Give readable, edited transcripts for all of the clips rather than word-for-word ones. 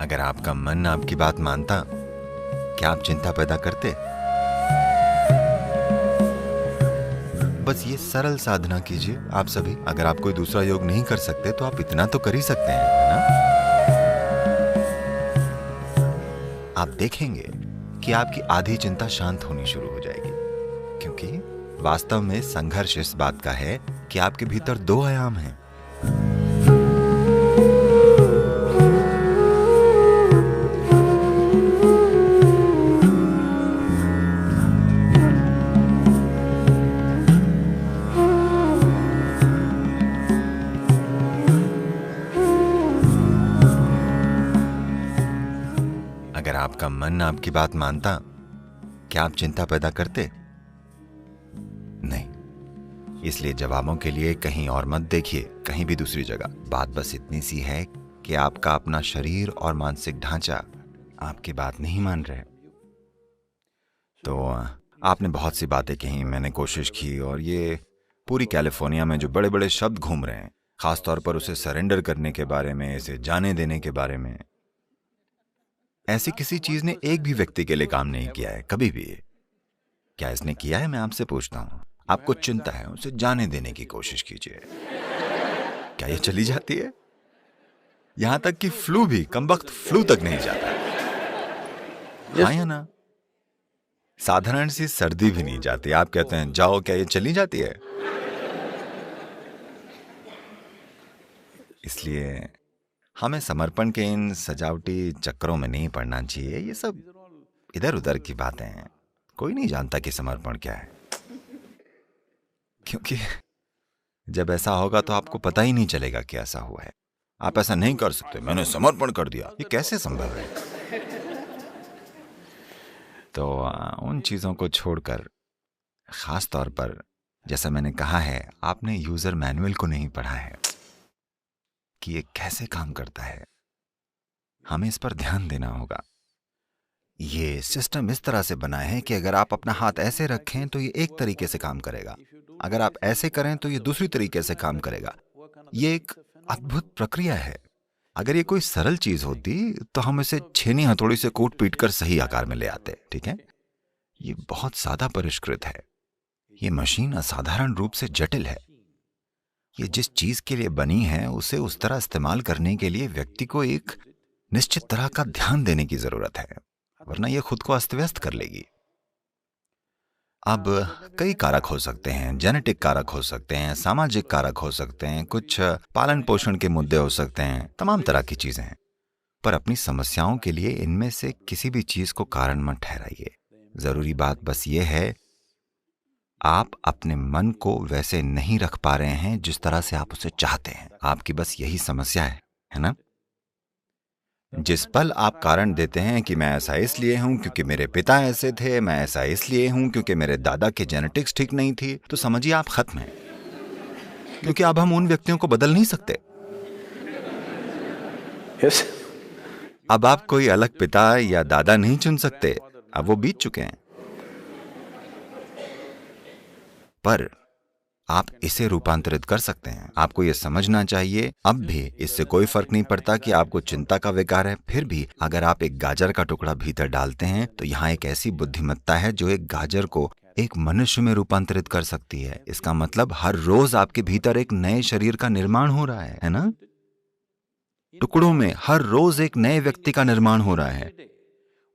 अगर आपका मन आपकी बात मानता, क्या आप चिंता पैदा करते? बस ये सरल साधना कीजिए आप सभी। अगर आप कोई दूसरा योग नहीं कर सकते तो आप इतना तो कर ही सकते हैं, है ना? आप देखेंगे कि आपकी आधी चिंता शांत होनी शुरू हो जाएगी, क्योंकि वास्तव में संघर्ष इस बात का है कि आपके भीतर दो आयाम हैं। अगर आपका मन आपकी बात मानता, क्या आप चिंता पैदा करते? नहीं। इसलिए जवाबों के लिए कहीं और मत देखिए, कहीं भी दूसरी जगह। बात बस इतनी सी है कि आपका अपना शरीर और मानसिक ढांचा आपकी बात नहीं मान रहे। तो आपने बहुत सी बातें कही, मैंने कोशिश की, और ये पूरी कैलिफोर्निया में जो बड़े बड़े शब्द घूम रहे हैं, खासतौर पर उसे सरेंडर करने के बारे में, इसे जाने देने के बारे में, ऐसी किसी चीज ने एक भी व्यक्ति के लिए काम नहीं किया है कभी भी। क्या इसने किया है? मैं आपसे पूछता हूं। आपको चिंता है, उसे जाने देने की कोशिश कीजिए। क्या ये चली जाती है? यहां तक कि फ्लू भी, कमबख्त फ्लू तक नहीं जाता। हाँ या ना? साधारण सी सर्दी भी नहीं जाती। आप कहते हैं जाओ, क्या ये चली जाती है? इसलिए हमें समर्पण के इन सजावटी चक्करों में नहीं पड़ना चाहिए। ये सब इधर उधर की बातें हैं। कोई नहीं जानता कि समर्पण क्या है, क्योंकि जब ऐसा होगा तो आपको पता ही नहीं चलेगा कि ऐसा हुआ है। आप ऐसा नहीं कर सकते, मैंने समर्पण कर दिया, ये कैसे संभव है? तो उन चीजों को छोड़कर, खास तौर पर जैसा मैंने कहा है, आपने यूजर मैनुअल को नहीं पढ़ा है कि ये कैसे काम करता है। हमें इस पर ध्यान देना होगा। ये सिस्टम इस तरह से बना है कि अगर आप अपना हाथ ऐसे रखें तो ये एक तरीके से काम करेगा, अगर आप ऐसे करें तो ये दूसरी तरीके से काम करेगा। ये एक अद्भुत प्रक्रिया है। अगर ये कोई सरल चीज होती तो हम इसे छेनी हथौड़ी से कूट पीट कर सही आकार में ले आते, ठीक है? ये बहुत ज्यादा परिष्कृत है। ये मशीन असाधारण रूप से जटिल है। ये जिस चीज के लिए बनी है उसे उस तरह इस्तेमाल करने के लिए व्यक्ति को एक निश्चित तरह का ध्यान देने की जरूरत है, वरना यह खुद को अस्त व्यस्त कर लेगी। अब कई कारक हो सकते हैं, जेनेटिक कारक हो सकते हैं, सामाजिक कारक हो सकते हैं, कुछ पालन पोषण के मुद्दे हो सकते हैं, तमाम तरह की चीजें हैं। पर अपनी समस्याओं के लिए इनमें से किसी भी चीज को कारण मत ठहराइए। जरूरी बात बस ये है, आप अपने मन को वैसे नहीं रख पा रहे हैं जिस तरह से आप उसे चाहते हैं। आपकी बस यही समस्या है ना? जिस पल आप कारण देते हैं कि मैं ऐसा इसलिए हूं क्योंकि मेरे पिता ऐसे थे, मैं ऐसा इसलिए हूं क्योंकि मेरे दादा की जेनेटिक्स ठीक नहीं थी, तो समझिए आप खत्म हैं। क्योंकि अब हम उन व्यक्तियों को बदल नहीं सकते। Yes. अब आप कोई अलग पिता या दादा नहीं चुन सकते, अब वो बीत चुके हैं। पर आप इसे रूपांतरित कर सकते हैं। आपको यह समझना चाहिए, अब भी इससे कोई फर्क नहीं पड़ता कि आपको चिंता का विकार है। फिर भी अगर आप एक गाजर का टुकड़ा भीतर डालते हैं तो यहाँ एक ऐसी बुद्धिमत्ता है जो एक गाजर को एक मनुष्य में रूपांतरित कर सकती है। इसका मतलब हर रोज आपके भीतर एक नए शरीर का निर्माण हो रहा है ना? टुकड़ों में हर रोज एक नए व्यक्ति का निर्माण हो रहा है।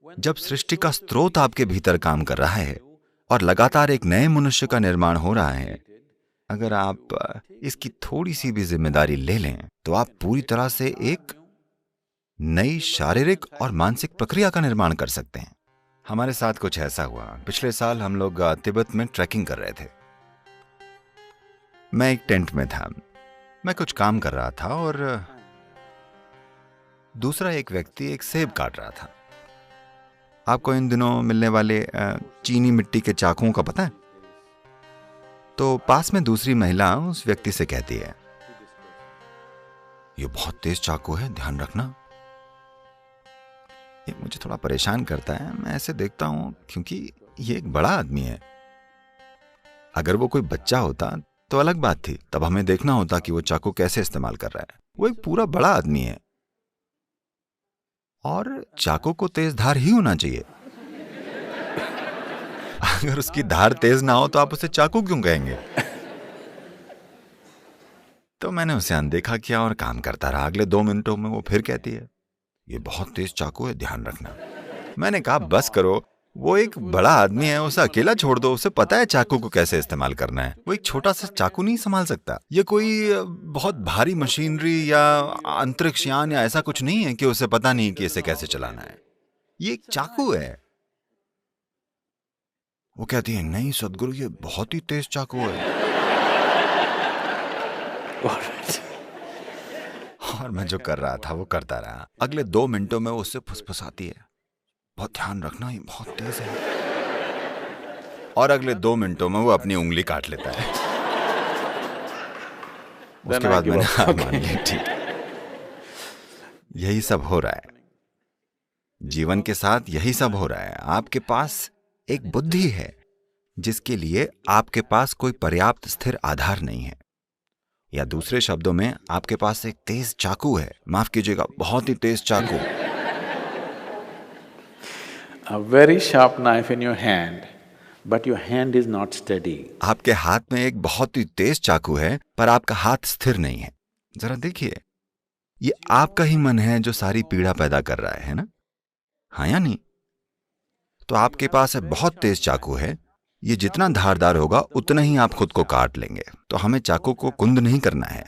जब सृष्टि का स्रोत आपके भीतर काम कर रहा है और लगातार एक नए मनुष्य का निर्माण हो रहा है, अगर आप इसकी थोड़ी सी भी जिम्मेदारी ले लें तो आप पूरी तरह से एक नई शारीरिक और मानसिक प्रक्रिया का निर्माण कर सकते हैं। हमारे साथ कुछ ऐसा हुआ। पिछले साल हम लोग तिब्बत में ट्रैकिंग कर रहे थे। मैं एक टेंट में था, मैं कुछ काम कर रहा था और दूसरा एक व्यक्ति एक सेब काट रहा था। आपको इन दिनों मिलने वाले चीनी मिट्टी के चाकुओं का पता है? तो पास में दूसरी महिला उस व्यक्ति से कहती है, ये बहुत तेज चाकू है, ध्यान रखना। ये मुझे थोड़ा परेशान करता है। मैं ऐसे देखता हूं क्योंकि ये एक बड़ा आदमी है। अगर वो कोई बच्चा होता तो अलग बात थी, तब हमें देखना होता कि वो चाकू कैसे इस्तेमाल कर रहा है। वो एक पूरा बड़ा आदमी है। और चाकू को तेज धार ही होना चाहिए। अगर उसकी धार तेज ना हो तो आप उसे चाकू क्यों कहेंगे? तो मैंने उसे अनदेखा किया और काम करता रहा। अगले 2 मिनटों में वो फिर कहती है, ये बहुत तेज चाकू है, ध्यान रखना। मैंने कहा बस करो, वो एक बड़ा आदमी है, उसे अकेला छोड़ दो, उसे पता है चाकू को कैसे इस्तेमाल करना है। वो एक छोटा सा चाकू नहीं संभाल सकता। ये कोई बहुत भारी मशीनरी या अंतरिक्ष यान या ऐसा कुछ नहीं है कि उसे पता नहीं कि इसे कैसे चलाना है। ये एक चाकू है। वो कहती है, नहीं सदगुरु, ये बहुत ही तेज चाकू है। और मैं जो कर रहा था वो करता रहा। अगले 2 मिनटों में वो उससे फुसफुसाती है, बहुत ध्यान रखना, ये बहुत तेज है। और अगले 2 मिनटों में वो अपनी उंगली काट लेता है। उसके बाद मैंने हार मान ली। ठीक, यही सब हो रहा है जीवन के साथ, यही सब हो रहा है। आपके पास एक बुद्धि है जिसके लिए आपके पास कोई पर्याप्त स्थिर आधार नहीं है, या दूसरे शब्दों में आपके पास एक तेज चाकू है, माफ कीजिएगा, बहुत ही तेज चाकू। A very sharp knife in your hand, but your hand is not steady. आपके हाथ में एक बहुत ही तेज चाकू है पर आपका हाथ स्थिर नहीं है। जरा देखिए, ये आपका ही मन है जो सारी पीड़ा पैदा कर रहा है ना? हाँ या नहीं? तो आपके पास है बहुत तेज चाकू है, ये जितना धारदार होगा उतना ही आप खुद को काट लेंगे। तो हमें चाकू को कुंद नहीं करना है,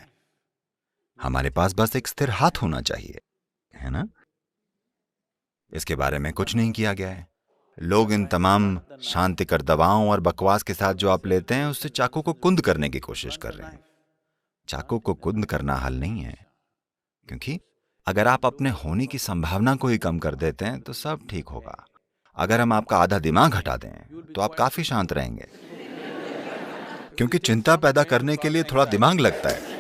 हमारे पास बस एक स्थिर हाथ होना चाहिए, है ना? इसके बारे में कुछ नहीं किया गया है। लोग इन तमाम शांतिकर दवाओं और बकवास के साथ जो आप लेते हैं उससे चाकू को कुंद करने की कोशिश कर रहे हैं। चाकू को कुंद करना हल नहीं है, क्योंकि अगर आप अपने होने की संभावना को ही कम कर देते हैं तो सब ठीक होगा। अगर हम आपका आधा दिमाग हटा दें तो आप काफी शांत रहेंगे, क्योंकि चिंता पैदा करने के लिए थोड़ा दिमाग लगता है।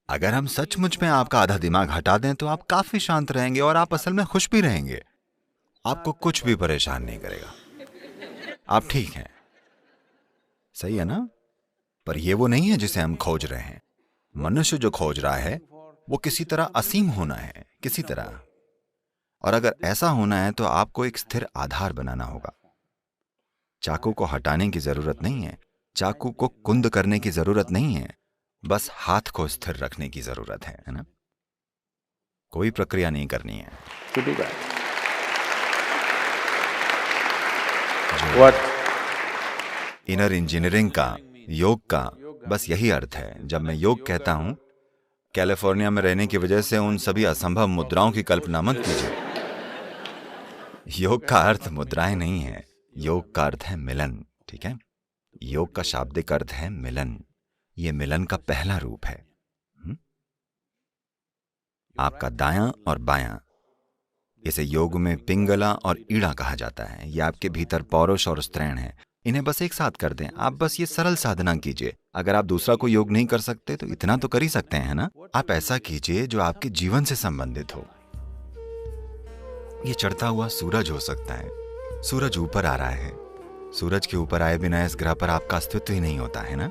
अगर हम सचमुच में आपका आधा दिमाग हटा दें तो आप काफी शांत रहेंगे और आप असल में खुश भी रहेंगे। आपको कुछ भी परेशान नहीं करेगा, आप ठीक हैं। सही है ना? पर यह वो नहीं है जिसे हम खोज रहे हैं। मनुष्य जो खोज रहा है वो किसी तरह असीम होना है, किसी तरह। और अगर ऐसा होना है तो आपको एक स्थिर आधार बनाना होगा। चाकू को हटाने की जरूरत नहीं है, चाकू को कुंद करने की जरूरत नहीं है, बस हाथ को स्थिर रखने की जरूरत है ना? कोई प्रक्रिया नहीं करनी है। इनर इंजीनियरिंग का, योग का बस यही अर्थ है। जब मैं योग कहता हूं, कैलिफोर्निया में रहने की वजह से उन सभी असंभव मुद्राओं की कल्पना मत कीजिए। योग का अर्थ मुद्राएं नहीं है, योग का अर्थ है मिलन। ठीक है? योग का शाब्दिक अर्थ है मिलन। ये मिलन का पहला रूप है। आपका दायां और बायां, इसे योग में पिंगला और ईड़ा कहा जाता है। ये आपके भीतर पौरुष और स्त्रैण है। इन्हें बस एक साथ कर दें। आप बस ये सरल साधना कीजिए। अगर आप दूसरा कोई योग नहीं कर सकते तो इतना तो कर ही सकते हैं ना? आप ऐसा कीजिए जो आपके जीवन से संबंधित हो। ये चढ़ता हुआ सूरज हो सकता है। सूरज ऊपर आ रहा है, सूरज के ऊपर आए बिना इस ग्रह पर आपका अस्तित्व ही नहीं होता है ना?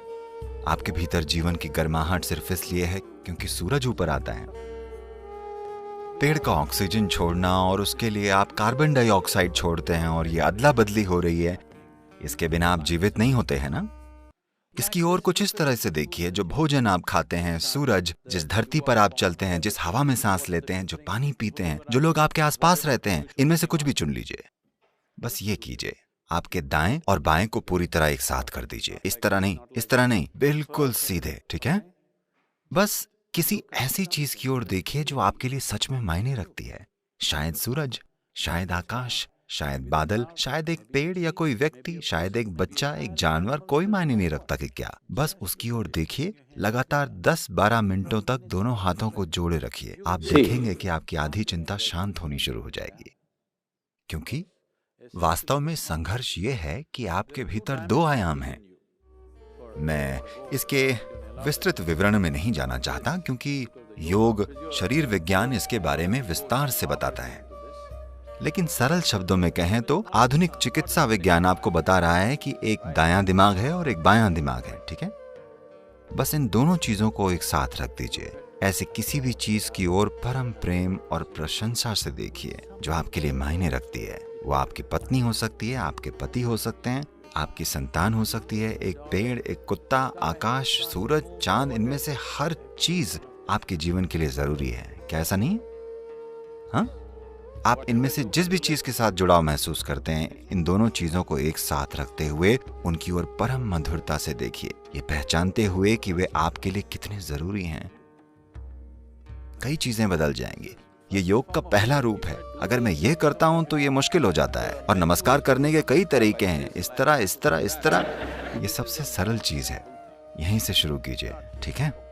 आपके भीतर जीवन की गर्माहट सिर्फ इसलिए है क्योंकि सूरज ऊपर आता है। पेड़ का ऑक्सीजन छोड़ना और उसके लिए आप कार्बन डाइऑक्साइड छोड़ते हैं और ये अदला बदली हो रही है। इसके बिना आप जीवित नहीं होते हैं ना? इसकी ओर कुछ इस तरह से देखिए, जो भोजन आप खाते हैं, सूरज, जिस धरती पर आप चलते हैं, जिस हवा में सांस लेते हैं, जो पानी पीते हैं, जो लोग आपके आसपास रहते हैं, इनमें से कुछ भी चुन लीजिए। बस ये कीजिए, आपके दाएं और बाएं को पूरी तरह एक साथ कर दीजिए। इस तरह नहीं, इस तरह नहीं, बिल्कुल सीधे। ठीक है? बस किसी ऐसी चीज की ओर देखिए जो आपके लिए सच में मायने रखती है। शायद सूरज, शायद आकाश, शायद बादल, शायद एक पेड़ या कोई व्यक्ति, शायद एक बच्चा, एक जानवर, कोई मायने नहीं रखता कि क्या। बस उसकी ओर देखिए। लगातार 10-12 मिनटों तक दोनों हाथों को जोड़े रखिए। आप देखेंगे कि आपकी आधी चिंता शांत होनी शुरू हो जाएगी। क्योंकि वास्तव में संघर्ष ये है कि आपके भीतर 2 आयाम हैं। मैं इसके विस्तृत विवरण में नहीं जाना चाहता, क्योंकि योग, शरीर विज्ञान इसके बारे में विस्तार से बताता है। लेकिन सरल शब्दों में कहें तो आधुनिक चिकित्सा विज्ञान आपको बता रहा है कि एक दायां दिमाग है और एक बायां दिमाग है। ठीक है? बस इन दोनों चीजों को एक साथ रख दीजिए। ऐसे किसी भी चीज की ओर परम प्रेम और प्रशंसा से देखिए जो आपके लिए मायने रखती है। वो आपकी पत्नी हो सकती है, आपके पति हो सकते हैं, आपकी संतान हो सकती है, एक पेड़, एक कुत्ता, आकाश, सूरज, चांद, इनमें से हर चीज आपके जीवन के लिए जरूरी है। क्या ऐसा नहीं? हाँ, आप इनमें से जिस भी चीज के साथ जुड़ाव महसूस करते हैं, इन दोनों चीजों को एक साथ रखते हुए उनकी ओर परम मधुरता से देखिए, ये पहचानते हुए कि वे आपके लिए कितने जरूरी हैं। कई चीजें बदल जाएंगी। ये योग का पहला रूप है। अगर मैं ये करता हूं तो ये मुश्किल हो जाता है। और नमस्कार करने के कई तरीके हैं, इस तरह इस तरह इस तरह। ये सबसे सरल चीज है। यहीं से शुरू कीजिए, ठीक है?